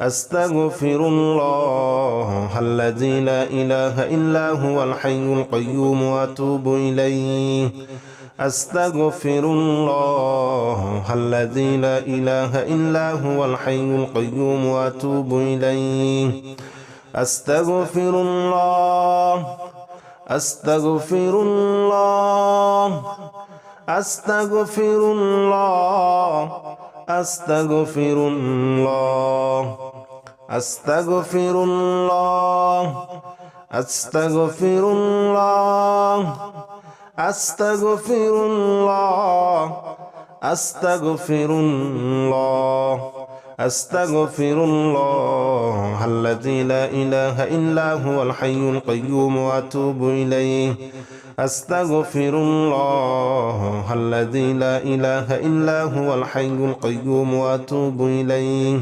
أستغفر الله الذي لا إله إلا هو الحي القيوم وأتوب إليه أستغفر الله الذي لا إله إلا هو الحي القيوم وأتوب إليه أستغفر الله أستغفر الله أستغفر الله أستغفر الله أستغفر الله أستغفر الله أستغفر الله أستغفر الله أستغفر الله الذي لا إله إلا هو الحي القيوم وأتوب إليه أستغفر الله الذي لا إله إلا هو الحي القيوم وأتوب إليه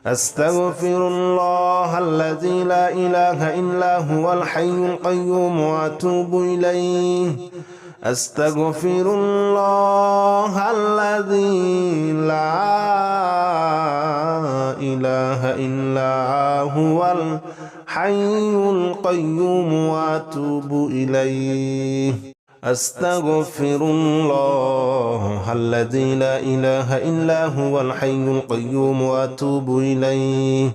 أستغفر الله الذي لا إله إلا هو الحي القيوم وأتوب إليه أستغفر الله الذي لا إله إلا هو الحي القيوم وأتوب إليه أستغفر الله الذي لا إله إلا هو الحي القيوم وأتوب إليه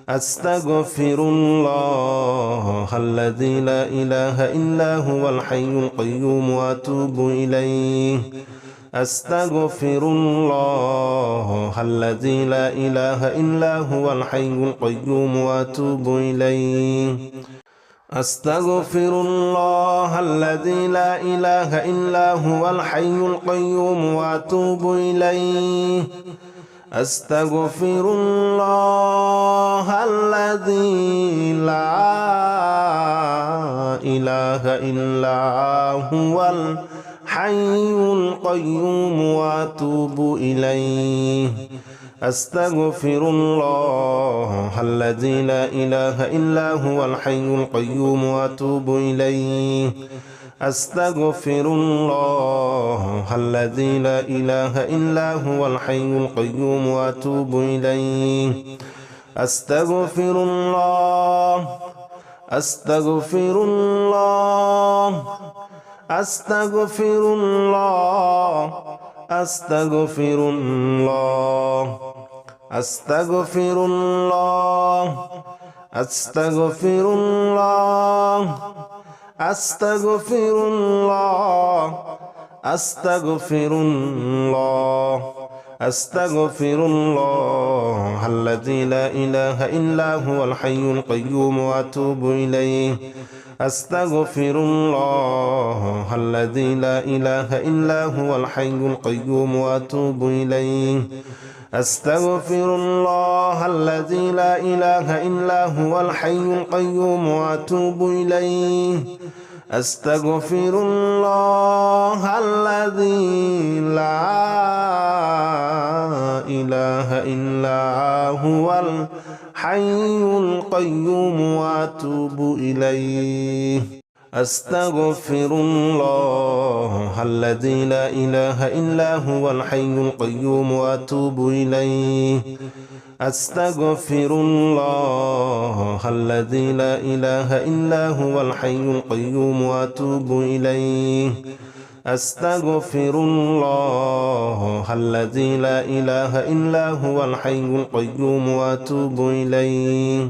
أستغفر الله الذي لا إله إلا هو الحي القيوم وأتوب إليه أستغفر الله الذي لا إله إلا هو الحي القيوم وأتوب إليه أستغفر الله الذي لا إله إلا هو الحي القيوم وأتوب إليه أستغفر الله الذي لا إله إلا هو الحي القيوم وأتوب إليه أستغفر الله الذي لا إله إلا هو الحي القيوم وأتوب إليه أستغفر الله الذي لا إله إلا هو الحي القيوم وأتوب إليه أستغفر الله أستغفر الله أستغفر الله أستغفر الله أستغفر الله أستغفر الله أستغفر الله أستغفر الله أستغفر الله الذي لا إله إلا هو الحي القيوم وأتوب إليه أستغفر الله الذي لا إله إلا هو الحي القيوم وأتوب إليه أستغفر الله الذي لا إله إلا هو الحي القيوم وأتوب إليه أستغفر الله الذي لا إله إلا هو الحي القيوم وأتوب إليه أستغفر الله الذي لا إله إلا هو الحي القيوم وأتوب إليه أستغفر الله الذي لا إله إلا هو الحي القيوم وأتوب إليه أستغفر الله الذي لا إله إلا هو الحي القيوم وأتوب إليه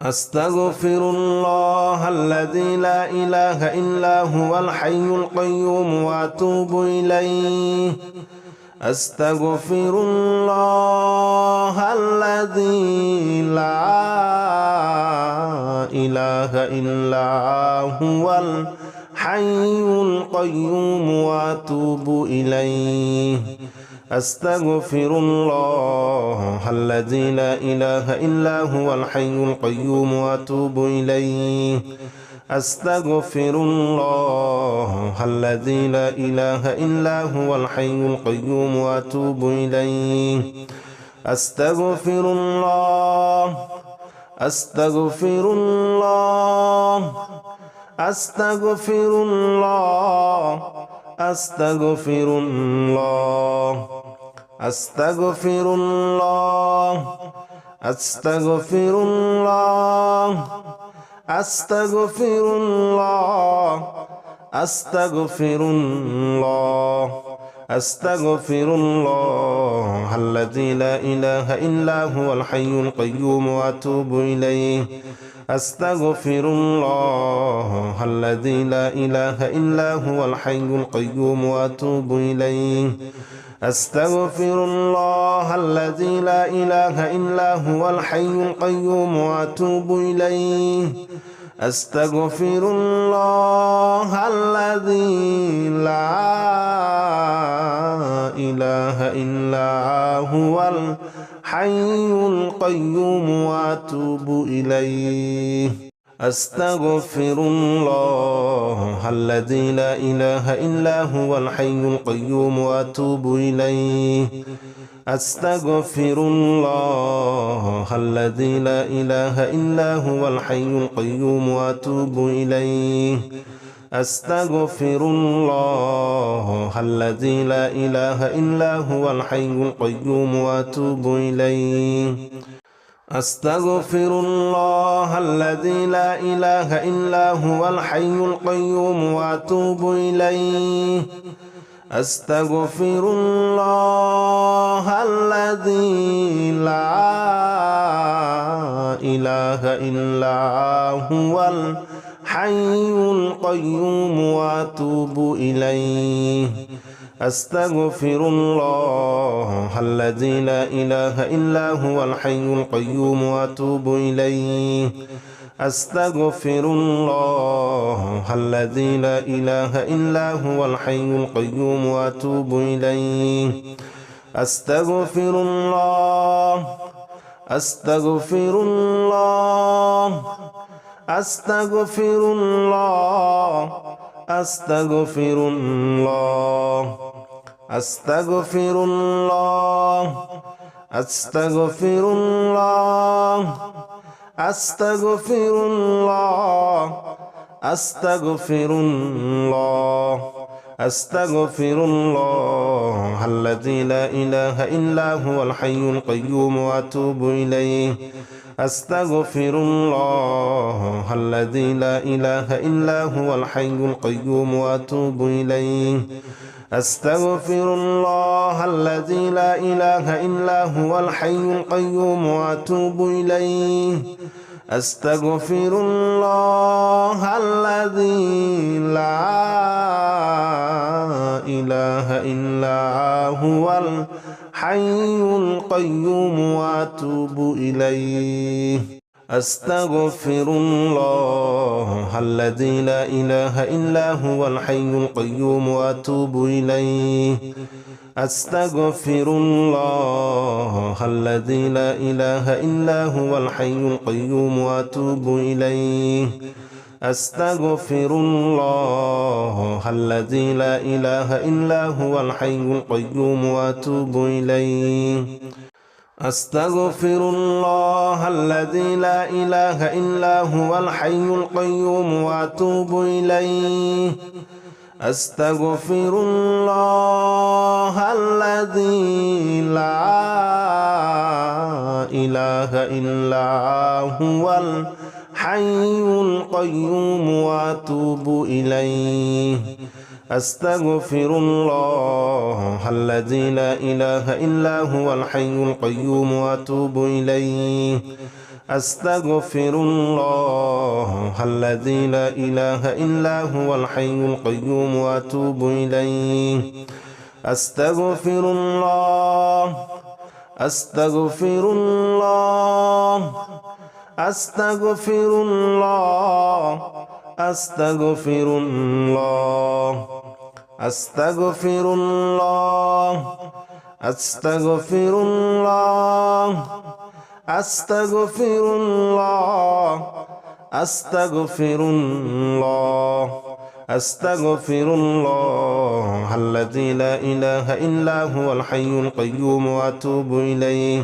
أستغفر الله الذي لا إله إلا هو الحي القيوم وأتوب إليه أستغفر الله الذي لا إله إلا هو الحي القيوم وأتوب إليه أستغفر الله الذي لا إله إلا هو الحي القيوم وأتوب إليه أستغفر الله الذي لا إله إلا هو الحي القيوم وأتوب إليه أستغفر الله أستغفر الله أستغفر الله أستغفر الله أستغفر الله أستغفر الله أستغفر الله أستغفر الله أستغفر الله الذي لا إله إلا هو الحي القيوم وأتوب إليه أستغفر الله الذي لا إله إلا هو الحي القيوم وأتوب إليه أستغفر الله الذي لا إله إلا هو الحي القيوم وأتوب إليه أستغفر الله الذي لا إله إلا هو الحي القيوم وأتوب إليه أستغفر الله الذي لا إله إلا هو الحي القيوم وأتوب إليه أستغفر الله الذي لا إله إلا هو الحي القيوم وأتوب إليه أستغفر الله الذي لا إله إلا هو الحي القيوم وأتوب إليه أستغفر الله الذي لا إله إلا هو الحي القيوم وأتوب إليه أستغفر الله الذي لا إله إلا هو الحي القيوم وأتوب إليه أستغفر الله الذي لا إله إلا هو الحي القيوم وأتوب إليه أستغفر الله الذي لا إله إلا هو الحي القيوم وأتوب إليه أستغفر الله أستغفر الله أستغفر الله أستغفر الله أستغفر الله أستغفر الله أستغفر الله أستغفر الله أستغفر الله الذي لا إله إلا هو الحي القيوم وأتوب إليه أستغفر الله الذي لا إله إلا هو الحي القيوم وأتوب إليه أستغفر الله الذي لا إله إلا هو الحي القيوم وأتوب إليه أستغفر الله الذي لا إله إلا هو الحي القيوم وأتوب إليه أستغفر الله الذي لا إله إلا هو الحي القيوم وأتوب إليه أستغفر الله الذي لا إله إلا هو الحي القيوم وأتوب إليه أستغفر الله الذي لا إله إلا هو الحي القيوم وأتوب إليه أستغفر الله الذي لا إله إلا هو الحي القيوم وأتوب إليه أستغفر الله الذي لا إله إلا هو الحي القيوم وأتوب إليه أستغفر الله الذي لا إله إلا هو الحي القيوم وأتوب إليه أستغفر الله الذي لا إله إلا هو الحي القيوم وأتوب إليه أستغفر الله أستغفر الله أستغفر الله أستغفر الله أستغفر الله أستغفر الله أستغفر الله أستغفر الله أستغفر الله الذي لا إله إلا هو الحي القيوم وأتوب إليه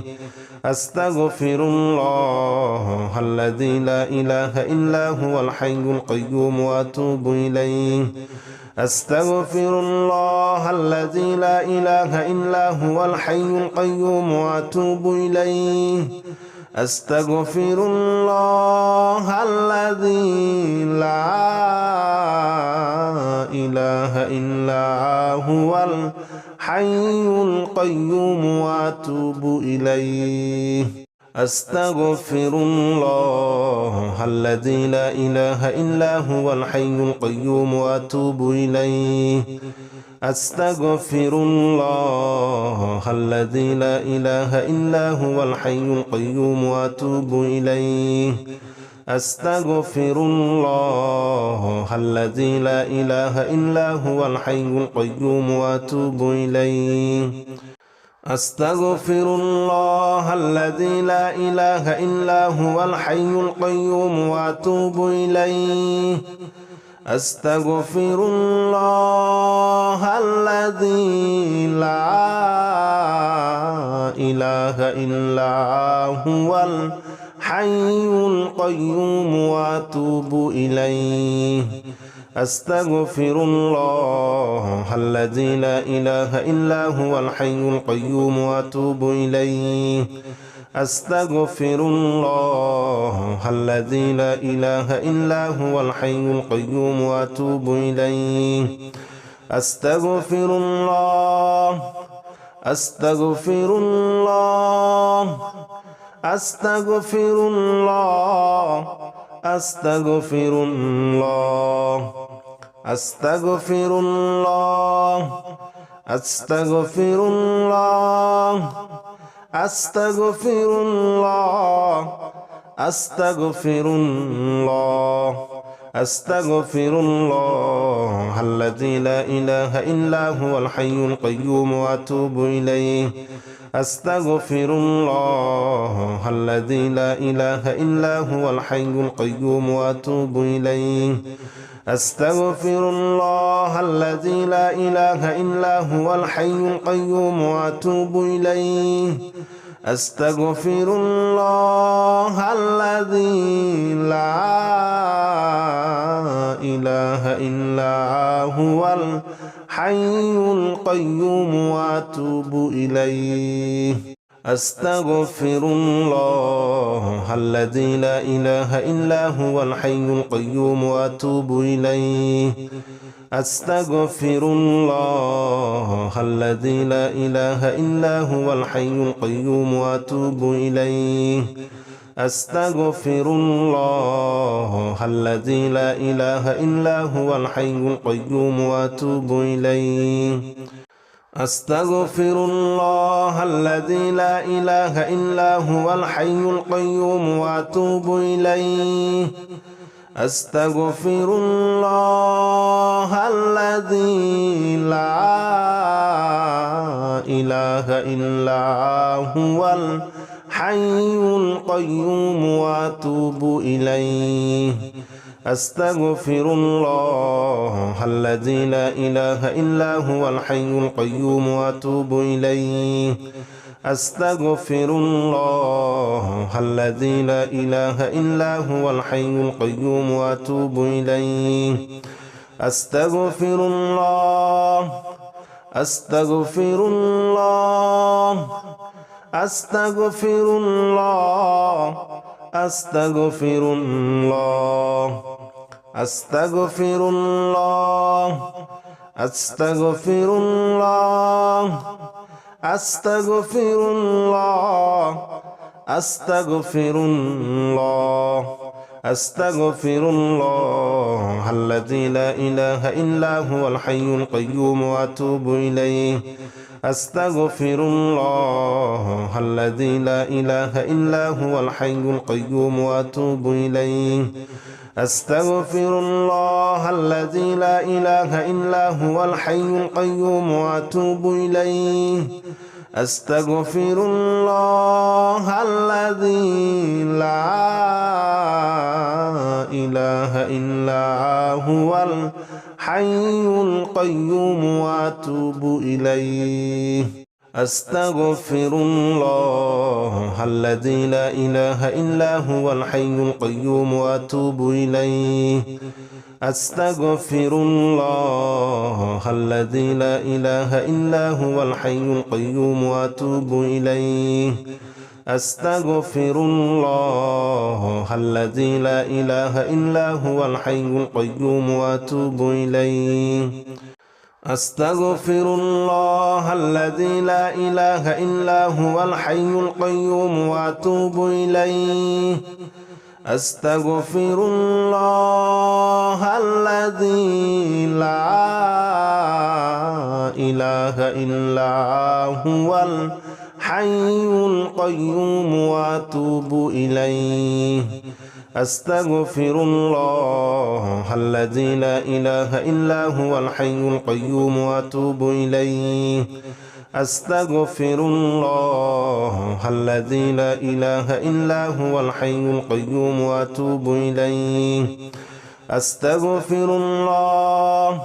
أستغفر الله الذي لا إله إلا هو الحي القيوم وأتوب إليه أستغفر الله الذي لا إله إلا هو الحي القيوم وأتوب إليه أستغفر الله الذي لا إله إلا هو الحي القيوم وأتوب إليه أستغفر الله الذي لا إله إلا هو الحي القيوم وأتوب إليه أستغفر الله الذي لا إله إلا هو الحي القيوم وأتوب إليه أستغفر الله الذي لا إله إلا هو الحي القيوم وأتوب إليه أستغفر الله الذي لا إله إلا هو الحي القيوم وأتوب إليه أستغفر الله الذي لا إله إلا هو الحي القيوم وأتوب إليه أستغفر الله الذي لا إله إلا هو الحي القيوم وأتوب إليه أستغفر الله الذي لا إله إلا هو الحي القيوم وأتوب إليه أستغفر الله أستغفر الله أستغفر الله أستغفر الله أستغفر الله أستغفر الله أستغفر الله أستغفر الله أستغفر الله الذي لا إله إلا هو الحي القيوم وأتوب إليه أستغفر الله الذي لا إله إلا هو الحي القيوم وأتوب إليه أستغفر الله الذي لا إله إلا هو الحي القيوم وأتوب إليه أستغفر الله الذي لا إله إلا هو الحي القيوم وأتوب إليه أستغفر الله الذي لا إله إلا هو الحي القيوم وأتوب إليه أستغفر الله الذي لا إله إلا هو الحي القيوم وأتوب إليه أستغفر الله الذي لا إله إلا هو الحي القيوم وأتوب إليه أستغفر الله الذي لا إله إلا هو الحي القيوم وأتوب إليه أستغفر الله الذي لا إله إلا هو الحي القيوم وأتوب إليه أستغفر الله الذي لا إله إلا هو الحي القيوم وأتوب إليه أستغفر الله الذي لا إله إلا هو الحي القيوم وأتوب إليه أستغفر الله أستغفر الله أستغفر الله أستغفر الله أستغفر الله أستغفر الله أستغفر الله أستغفر الله أستغفر الله الذي لا إله إلا هو الحي القيوم وأتوب إليه أستغفر الله الذي لا إله إلا هو الحي القيوم وأتوب إليه أستغفر الله الذي لا إله إلا هو الحي القيوم وأتوب إليه أستغفر الله الذي لا إله إلا هو الحي القيوم وأتوب إليه أستغفر الله الذي لا إله إلا هو الحي القيوم وأتوب إليه أستغفر الله الذي لا إله إلا هو الحي القيوم وأتوب إليه أستغفر الله الذي لا إله إلا هو الحي القيوم وأتوب إليه أستغفر الله الذي لا إله إلا هو الحي القيوم وأتوب إليه أستغفر الله الذي لا إله إلا هو الحي القيوم وأتوب إليه أستغفر الله الذي لا إله إلا هو الحي القيوم وأتوب إليه أستغفر الله الذي لا إله إلا هو الحي القيوم وأتوب إليه أستغفر الله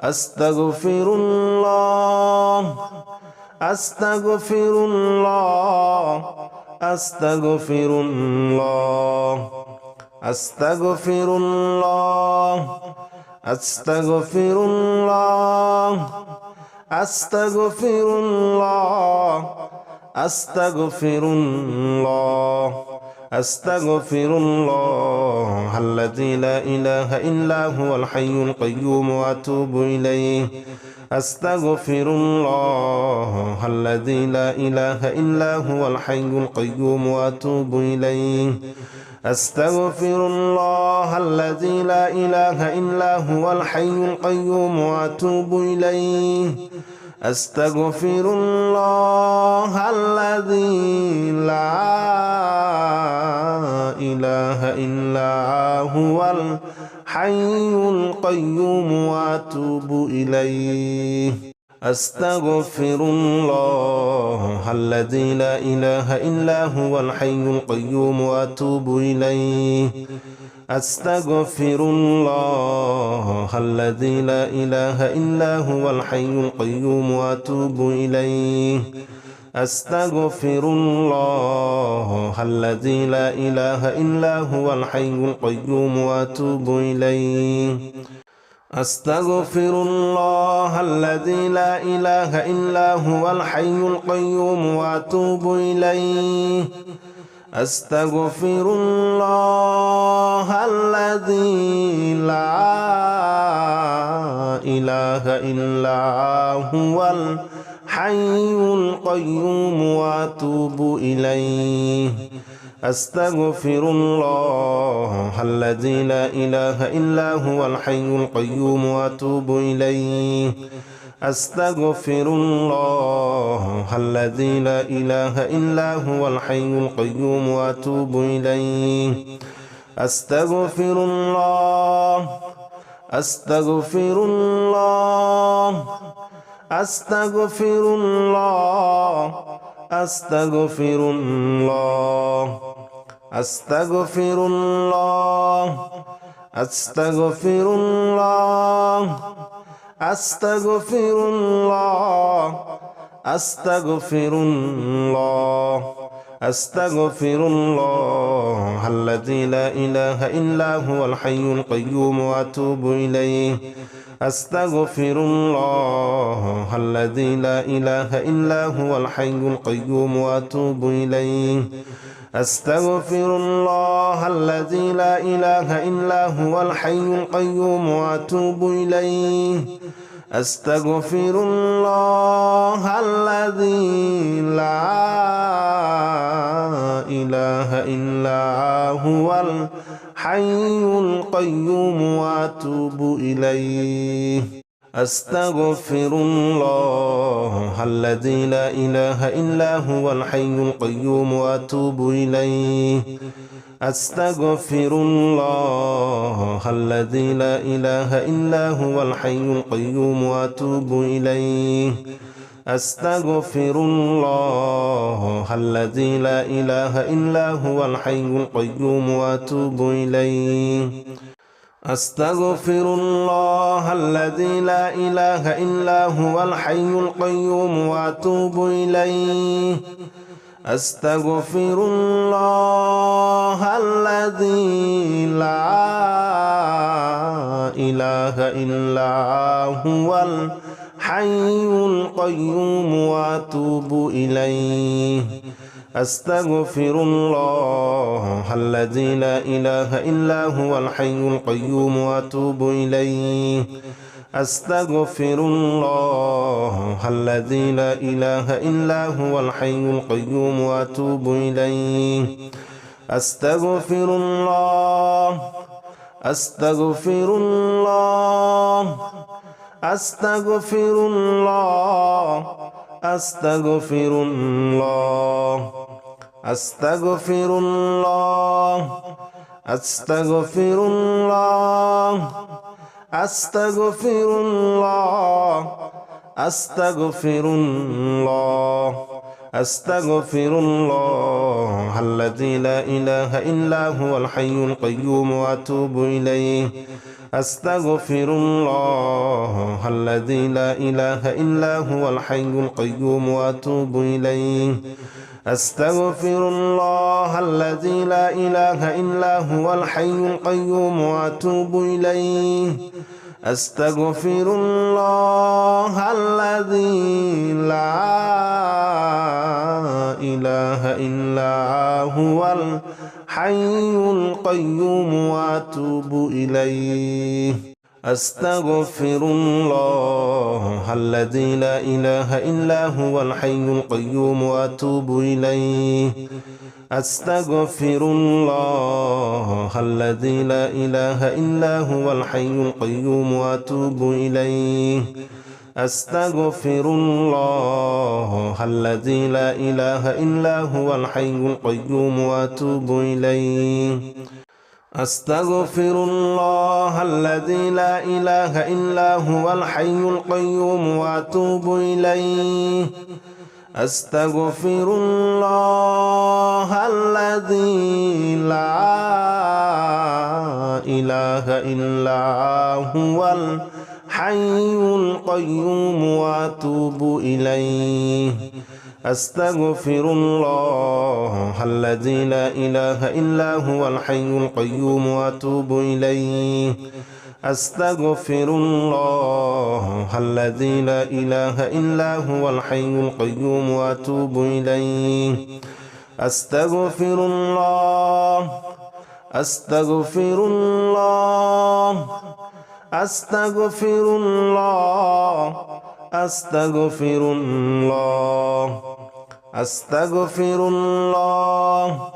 أستغفر الله أستغفر الله أستغفر الله أستغفر الله أستغفر الله أستغفر الله أستغفر الله أستغفر الله الذي لا إله إلا هو الحي القيوم وأتوب إليه أستغفر الله الذي لا إله إلا هو الحي القيوم وأتوب إليه أستغفر الله الذي لا إله إلا هو الحي القيوم وأتوب إليه أستغفر الله الذي لا إله إلا هو الحي القيوم وأتوب إليه أستغفر الله الذي لا إله إلا هو الحي القيوم وأتوب إليه أستغفر الله الذي لا إله إلا هو الحي القيوم وأتوب إليه أستغفر الله الذي لا إله إلا هو الحي القيوم وأتوب إليه أستغفر الله الذي لا إله إلا هو الحي القيوم وأتوب إليه أستغفر الله الذي لا إله إلا هو الحي القيوم وأتوب إليه أستغفر الله الذي لا إله إلا هو الحي القيوم وأتوب إليه أستغفر الله الذي لا إله إلا هو الحي القيوم وأتوب إليه أستغفر الله أستغفر الله أستغفر الله أستغفر الله أستغفر الله أستغفر الله أستغفر الله أستغفر الله أستغفر الله الذي لا إله إلا هو الحي القيوم وأتوب إليه أستغفر الله الذي لا إله إلا هو الحي القيوم وأتوب إليه أستغفر الله الذي لا إله إلا هو الحي القيوم وأتوب إليه أستغفر الله الذي لا إله إلا هو الحي القيوم وأتوب إليه أستغفر الله الذي لا إله إلا هو الحي القيوم وأتوب إليه أستغفر الله الذي لا إله إلا هو الحي القيوم وأتوب إليه أستغفر الله الذي لا إله إلا هو الحي القيوم وأتوب إليه أستغفر الله الذي لا إله إلا هو الحي القيوم وأتوب إليه أستغفر الله الذي لا إله إلا هو الحي القيوم وأتوب إليه أستغفر الله الذي لا إله إلا هو الحي القيوم وأتوب إليه أستغفر الله الذي لا إله إلا هو الحي القيوم وأتوب إليه أستغفر الله أستغفر الله أستغفر الله أستغفر الله أستغفر الله أستغفر الله أستغفر الله أستغفر الله أستغفر الله الذي لا إله إلا هو الحي القيوم وأتوب إليه أستغفر الله الذي لا إله إلا هو الحي القيوم وأتوب إليه أستغفر الله الذي لا إله إلا هو الحي القيوم وأتوب إليه أستغفر الله الذي لا إله إلا هو الحي القيوم وأتوب إليه أستغفر الله الذي لا إله إلا هو الحي القيوم وأتوب إليه أستغفر الله الذي لا إله إلا هو الحي القيوم وأتوب إليه أستغفر الله الذي لا إله إلا هو الحي القيوم وأتوب إليه أستغفر الله الذي لا إله إلا هو الحي القيوم وأتوب إليه أستغفر الله الذي لا إله إلا هو الحي القيوم وأتوب إليه أستغفر الله الذي لا إله إلا هو الحي القيوم وأتوب إليه أستغفر الله الذي لا إله إلا هو الحي القيوم وأتوب إليه أستغفر الله أستغفر الله أستغفر الله أستغفر الله أستغفر الله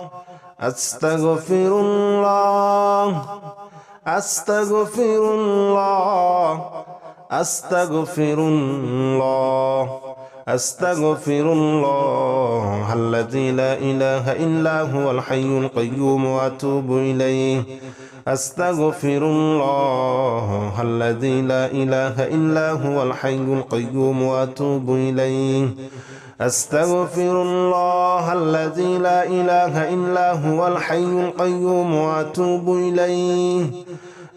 أستغفر الله أستغفر الله أستغفر الله أستغفر الله الذي لا إله إلا هو الحي القيوم وأتوب إليه أستغفر الله الذي لا إله إلا هو الحي القيوم وأتوب إليه أستغفر الله الذي لا إله إلا هو الحي القيوم وأتوب إليه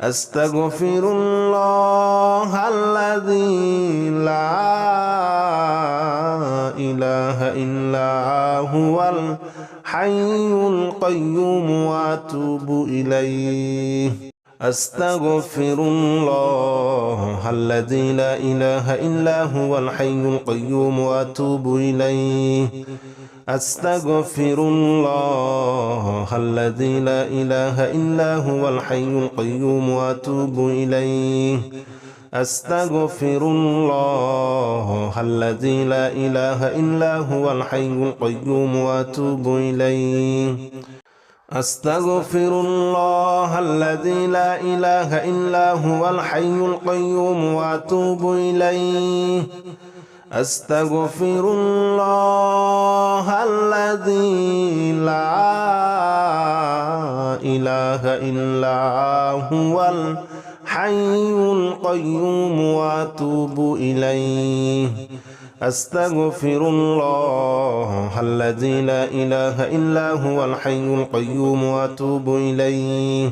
أستغفر الله الذي لا إله إلا هو الحي القيوم وأتوب إليه أستغفر الله الذي لا إله إلا هو الحي القيوم وأتوب إليه أستغفر الله الذي لا إله إلا هو الحي القيوم وأتوب إليه أستغفر الله الذي لا إله إلا هو الحي القيوم وأتوب إليه أستغفر الله الذي لا إله إلا هو الحي القيوم وأتوب إليه أستغفر الله الذي لا إله إلا هو الحي القيوم وأتوب إليه أستغفر الله الذي لا إله إلا هو الحي القيوم وأتوب إليه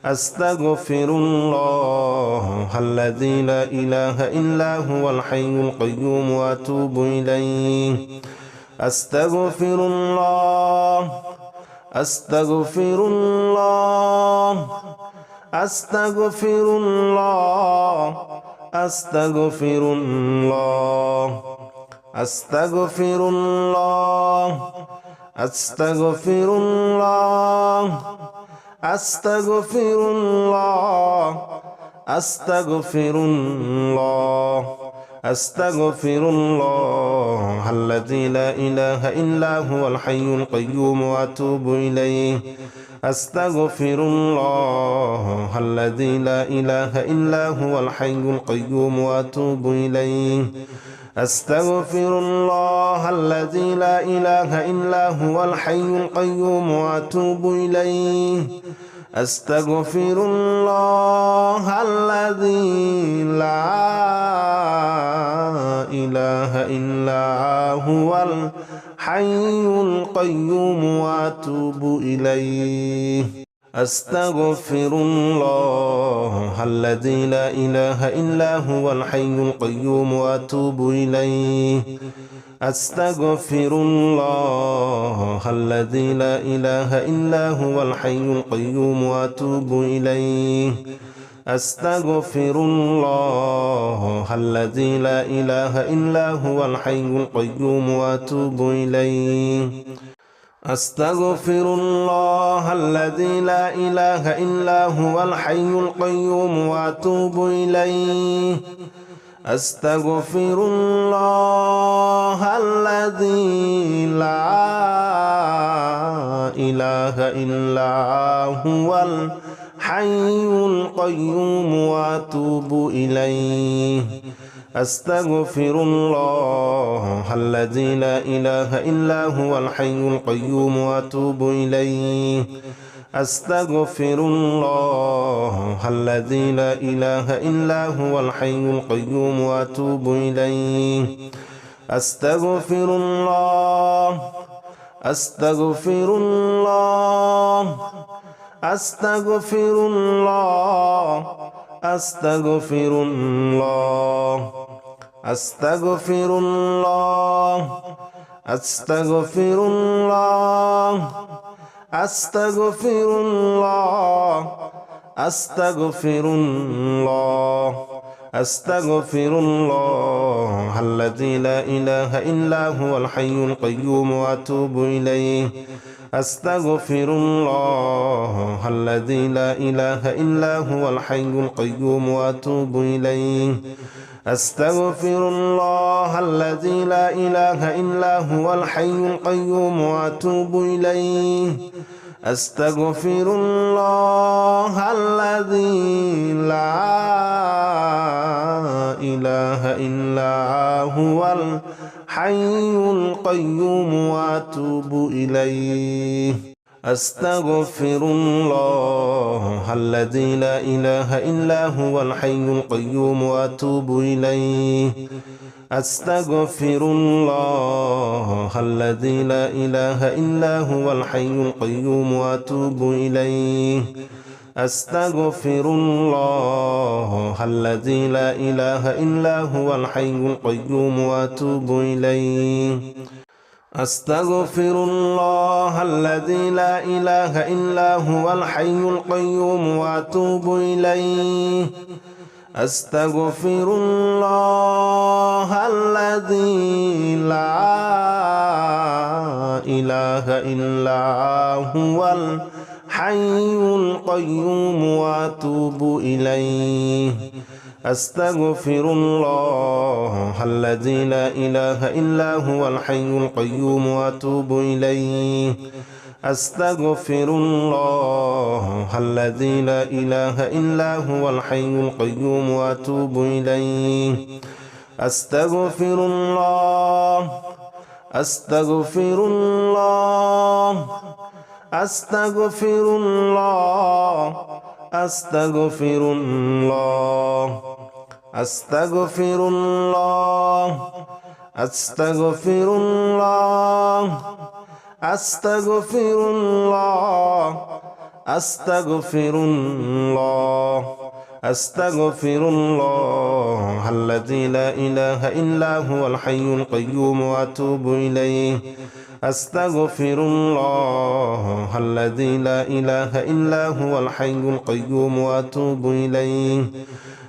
أستغفر الله الذي لا إله إلا هو الحي القيوم وأتوب إليه أستغفر الله أستغفر الله أستغفر الله أستغفر الله أستغفر الله أستغفر الله أستغفر الله أستغفر الله أستغفر الله الذي لا إله إلا هو الحي القيوم وأتوب إليه أستغفر الله الذي لا إله إلا هو الحي القيوم وأتوب إليه أستغفر الله الذي لا إله إلا هو الحي القيوم وأتوب إليه أستغفر الله الذي لا إله إلا هو الحي القيوم وأتوب إليه أستغفر الله الذي لا إله إلا هو الحي القيوم وأتوب إليه أستغفر الله الذي لا إله إلا هو الحي القيوم وأتوب إليه أستغفر الله الذي لا إله إلا هو الحي القيوم وأتوب إليه أستغفر الله الذي لا إله إلا هو الحي القيوم وأتوب إليه أستغفر الله الذي لا إله إلا هو الحي القيوم وأتوب إليه أستغفر الله الذي لا إله إلا هو الحي القيوم وأتوب إليه أستغفر الله الذي لا إله إلا هو الحي القيوم وأتوب إليه أستغفر الله أستغفر الله أستغفر الله أستغفر الله أستغفر الله أستغفر الله أستغفر الله أستغفر الله أستغفر الله الذي لا إله إلا هو الحي القيوم وأتوب إليه أستغفر الله الذي لا إله إلا هو الحي القيوم وأتوب إليه أستغفر الله الذي لا إله إلا هو الحي القيوم وأتوب إليه أستغفر الله الذي لا إله إلا هو الحي القيوم وأتوب إليه أستغفر الله الذي لا إله إلا هو الحي القيوم وأتوب إليه أستغفر الله الذي لا إله إلا هو الحي القيوم وأتوب إليه أستغفر الله الذي لا إله إلا هو الحي القيوم وأتوب إليه أستغفر الله الذي لا إله إلا هو الحي القيوم وأتوب إليه أستغفر الله الذي لا إله إلا هو الحي القيوم وأتوب إليه أستغفر الله الذي لا إله إلا هو الحي القيوم وأتوب إليه أستغفر الله الذي لا إله إلا هو الحي القيوم وأتوب إليه أستغفر الله أستغفر الله أستغفر الله أستغفر الله أستغفر الله أستغفر الله أستغفر الله أستغفر الله أستغفر الله الذي لا إله إلا هو الحي القيوم وأتوب إليه أستغفر الله الذي لا إله إلا هو الحي القيوم وأتوب إليه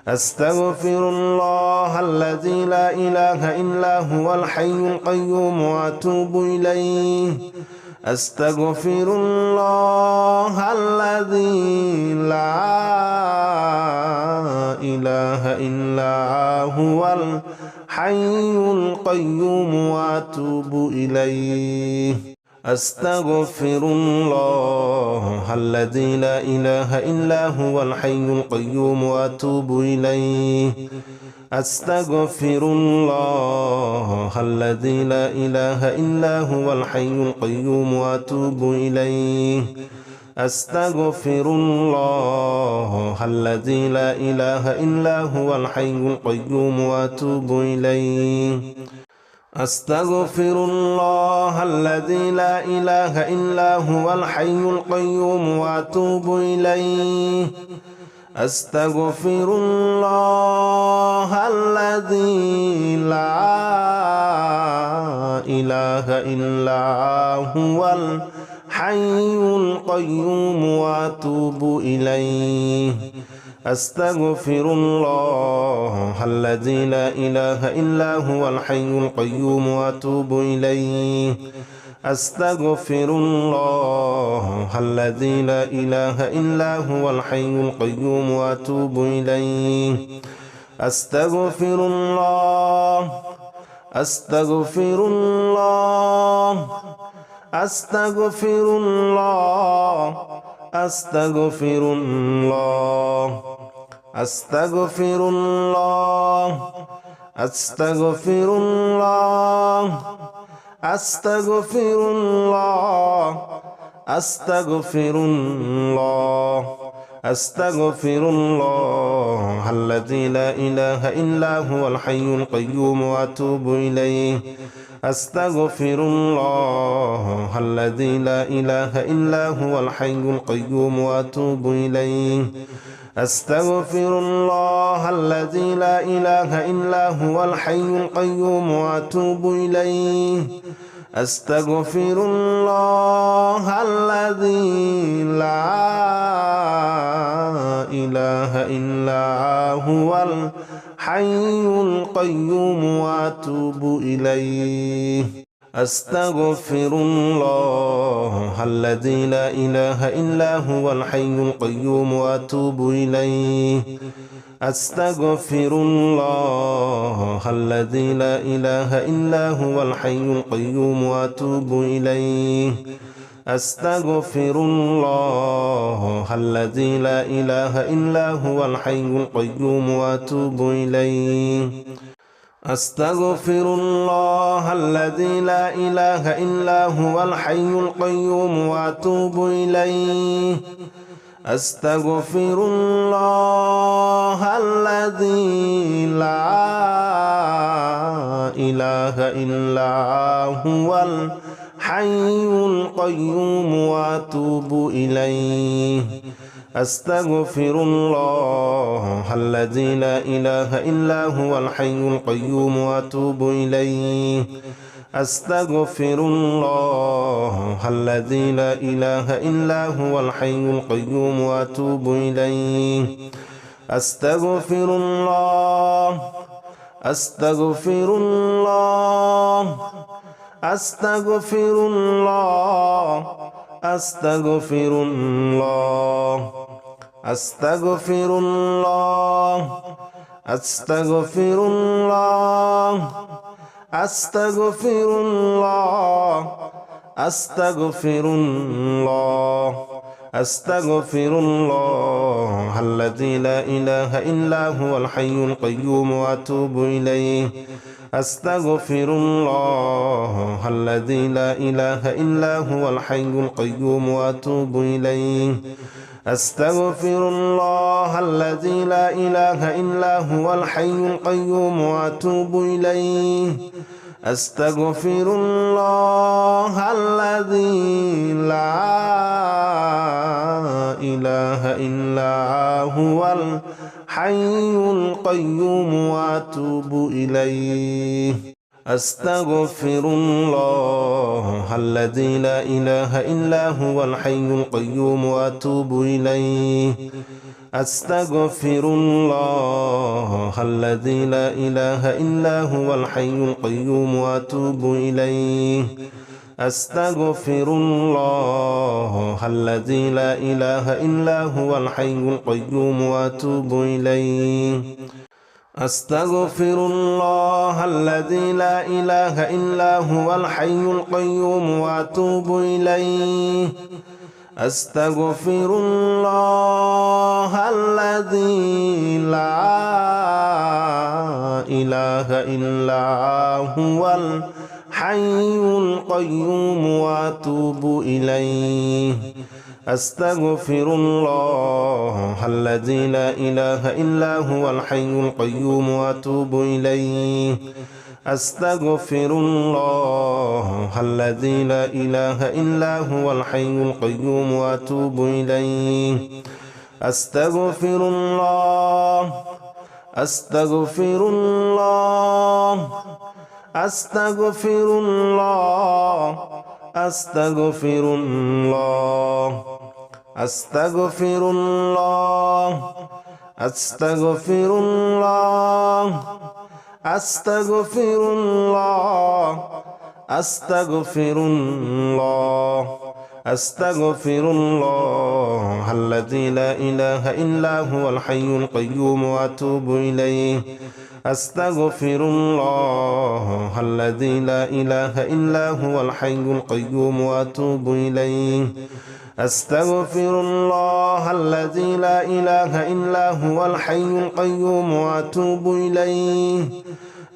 أستغفر الله الذي لا إله إلا هو الحي القيوم وأتوب إليه أستغفر الله الذي لا إله إلا هو الحي القيوم وأتوب إليه أستغفر الله الذي لا إله إلا هو الحي القيوم وأتوب إليه أستغفر الله الذي لا إله إلا هو الحي القيوم وأتوب إليه أستغفر الله الذي لا إله إلا هو الحي القيوم وأتوب إليه أستغفر الله الذي لا إله إلا هو الحي القيوم وأتوب إليه أستغفر الله الذي لا إله إلا هو الحي القيوم وأتوب إليه أستغفر الله الذي لا إله إلا هو الحي القيوم وأتوب إليه أستغفر الله الذي لا إله إلا هو الحي القيوم وأتوب إليه أستغفر الله أستغفر الله أستغفر الله أستغفر الله أستغفر الله أستغفر الله أستغفر الله أستغفر الله أستغفر الله الذي لا إله إلا هو الحي القيوم وأتوب إليه أستغفر الله الذي لا إله إلا هو الحي القيوم وأتوب إليه أستغفر الله الذي لا إله إلا هو الحي القيوم وأتوب إليه أستغفر الله الذي لا إله إلا هو الحي القيوم وأتوب إليه أستغفر الله الذي لا إله إلا هو الحي القيوم وأتوب إليه أستغفر الله الذي لا إله إلا هو الحي القيوم وأتوب إليه أستغفر الله الذي لا إله إلا هو الحي القيوم وأتوب إليه أستغفر الله الذي لا إله إلا هو الحي القيوم وأتوب إليه أستغفر الله الذي لا إله إلا هو الحي القيوم وأتوب إليه أستغفر الله الذي لا إله إلا هو الحي القيوم وأتوب إليه أستغفر الله الذي لا إله إلا هو الحي القيوم وأتوب إليه أستغفر الله أستغفر الله أستغفر الله أستغفر الله أستغفر الله أستغفر الله أستغفر الله أستغفر الله أستغفر الله الذي لا إله إلا هو الحي القيوم وأتوب إليه أستغفر الله الذي لا إله إلا هو الحي القيوم وأتوب إليه أستغفر الله الذي لا إله إلا هو الحي القيوم وأتوب إليه أستغفر الله الذي لا إله إلا هو الحي القيوم وأتوب إليه أستغفر الله الذي لا إله إلا هو الحي القيوم وأتوب إليه أستغفر الله الذي لا إله إلا هو الحي القيوم وأتوب إليه أستغفر الله الذي لا إله إلا هو الحي القيوم وأتوب إليه أستغفر الله الذي لا إله إلا هو الحي القيوم وأتوب إليه أستغفر الله الذي لا إله إلا هو الحي القيوم وأتوب إليه أستغفر الله الذي لا إله إلا هو الحي القيوم وأتوب إليه أستغفر الله الذي لا إله إلا هو الحي القيوم وأتوب إليه أستغفر الله أستغفر الله أستغفر الله أستغفر الله أستغفر الله أستغفر الله أستغفر الله أستغفر الله أستغفر الله الذي لا إله إلا هو الحي القيوم وأتوب إليه أستغفر الله الذي لا إله إلا هو الحي القيوم وأتوب إليه أستغفر الله الذي لا إله إلا هو الحي القيوم وأتوب إليه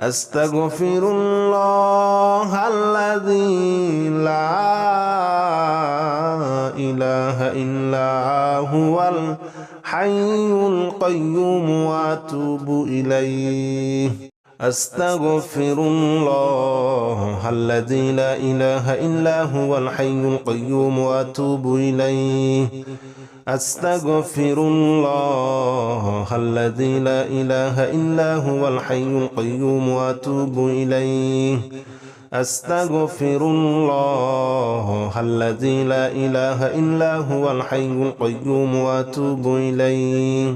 أستغفر الله الذي لا إله إلا هو الحي القيوم وأتوب إليه أستغفر الله الذي لا إله إلا هو الحي القيوم وأتوب إليه أستغفر الله الذي لا إله إلا هو الحي القيوم وأتوب إليه أستغفر الله الذي لا إله إلا هو الحي القيوم وأتوب إليه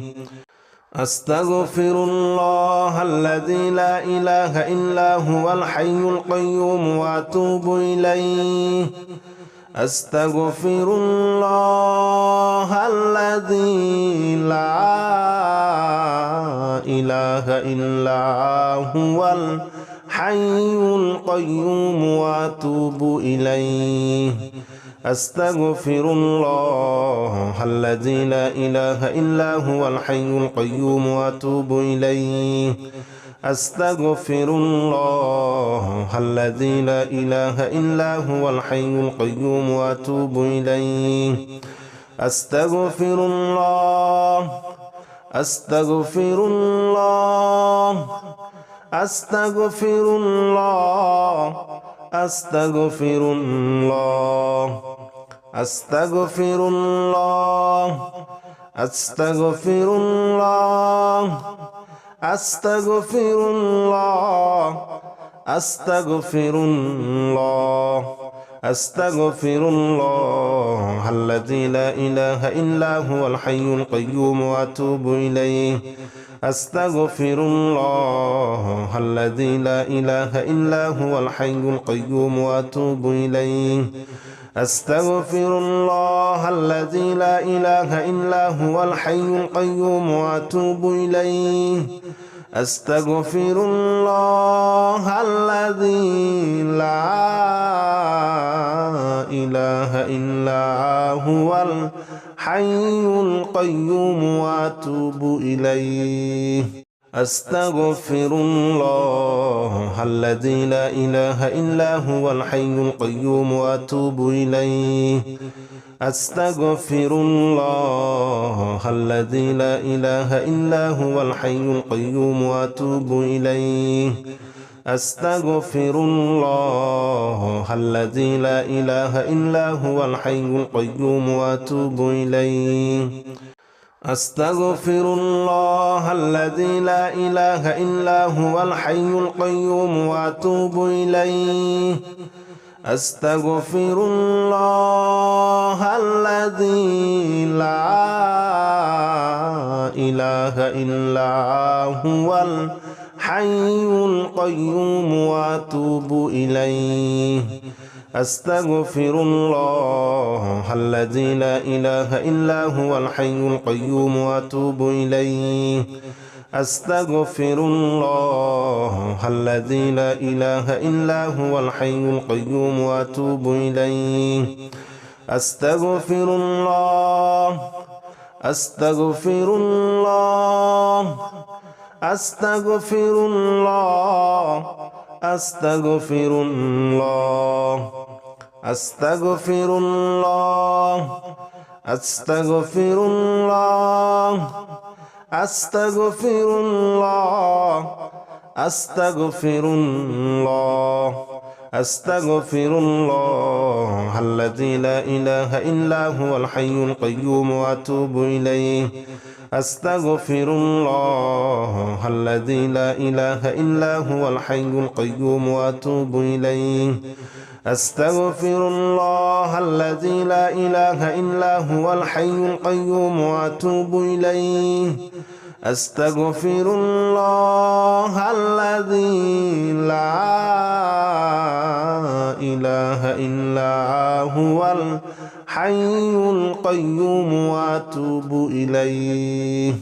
أستغفر الله الذي لا إله إلا هو الحي القيوم وأتوب إليه أستغفر الله الذي لا إله إلا هو الحي القيوم وأتوب إليه أستغفر الله الذي لا إله إلا هو الحي القيوم وأتوب إليه أستغفر الله الذي لا إله إلا هو الحي القيوم وأتوب إليه أستغفر الله أستغفر الله أستغفر الله أستغفر الله أستغفر الله أستغفر الله أستغفر الله أستغفر الله أستغفر الله الذي لا إله إلا هو الحي القيوم وأتوب إليه أستغفر الله الذي لا إله إلا هو الحي القيوم وأتوب إليه أستغفر الله الذي لا إله إلا هو الحي القيوم وأتوب إليه أستغفر الله الذي لا إله إلا هو الحي القيوم وأتوب إليه أستغفر الله الذي لا إله إلا هو الحي القيوم وأتوب إليه أستغفر الله الذي لا إله إلا هو الحي القيوم وأتوب إليه أستغفر الله الذي لا إله إلا هو الحي القيوم وأتوب إليه أستغفر الله الذي لا إله إلا هو الحي القيوم وأتوب إليه أستغفر الله الذي لا إله إلا هو الحي القيوم وأتوب إليه أستغفر الله الذي لا إله إلا هو الحي القيوم وأتوب إليه أستغفر الله الذي لا إله إلا هو الحي القيوم وأتوب إليه أستغفر الله أستغفر الله أستغفر الله أستغفر الله أستغفر الله أستغفر الله أستغفر الله أستغفر الله أستغفر الله الذي لا إله إلا هو الحي القيوم وأتوب إليه أستغفر الله الذي لا إله إلا هو الحي القيوم وأتوب إليه أستغفر الله الذي لا إله إلا هو الحي القيوم وأتوب إليه أستغفر الله الذي لا إله إلا هو الحي القيوم وأتوب إليه